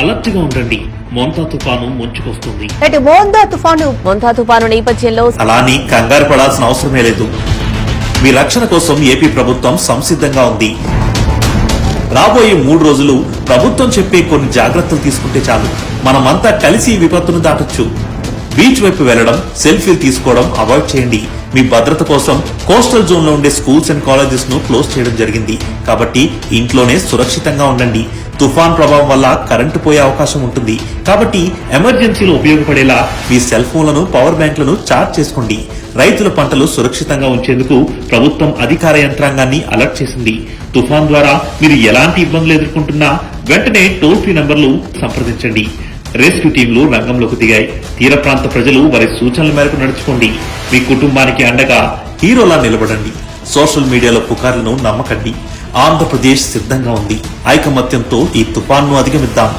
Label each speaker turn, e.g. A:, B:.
A: Alert గా ఉండండి. మోంతా తుఫాను ముంచుకొస్తుంది.
B: మోంతా తుఫాను నేపథ్యంలో
C: అలాని కంగారు పడాల్సిన అవసరమే లేదు. మీ రక్షణ కోసం ఏపీ ప్రభుత్వం సంసిద్ధంగా ఉంది. రాబోయే 3 రోజులు ప్రభుత్వం చెప్పే కొన్ని జాగ్రత్తలు తీసుకుంటే చాలు. మనమంతా కలిసి ఈ విపత్తును దాటొచ్చు. బీచ్ వైపు వెళ్లడం, సెల్ఫీలు తీసుకోవడం అవాయిడ్ చేయండి. మీ భద్రత కోసం కోస్టల్ జోన్ లో ఉండే స్కూల్స్ అండ్ కాలేజెస్ ను క్లోజ్ చేయడం జరిగింది. కాబట్టి ఇంట్లోనే సురక్షితంగా ఉండండి. తుఫాన్ ప్రభావం వల్ల కరెంటు పోయే అవకాశం ఉంటుంది. కాబట్టి
A: ఎమర్జెన్సీలో ఉపయోగపడేలా
C: మీ సెల్ ఫోన్లను, పవర్ బ్యాంకులను ఛార్జ్ చేసుకోండి. రైతుల పంటలు సురక్షితంగా
A: ఉంచేందుకు ప్రభుత్వం అధికార యంత్రాంగాన్ని అలర్ట్ చేసింది. తుఫాన్ ద్వారా మీరు ఎలాంటి ఇబ్బందులు ఎదుర్కొంటున్నా వెంటనే టోల్ ఫ్రీ నంబర్లు సంప్రదించండి. రెస్క్యూ టీంలు రంగంలోకి దిగాయి. తీర ప్రాంత ప్రజలు వారి సూచనల మేరకు నడుచుకోండి. మీ కుటుంబానికి అండగా
C: హీరోలా నిలబడండి. సోషల్ మీడియాలో పుకార్లను నమ్మకండి. ఆంధ్రప్రదేశ్ సిద్ధంగా ఉంది. ఐకమత్యంతో ఈ తుఫాన్ను అధిగమిద్దాం.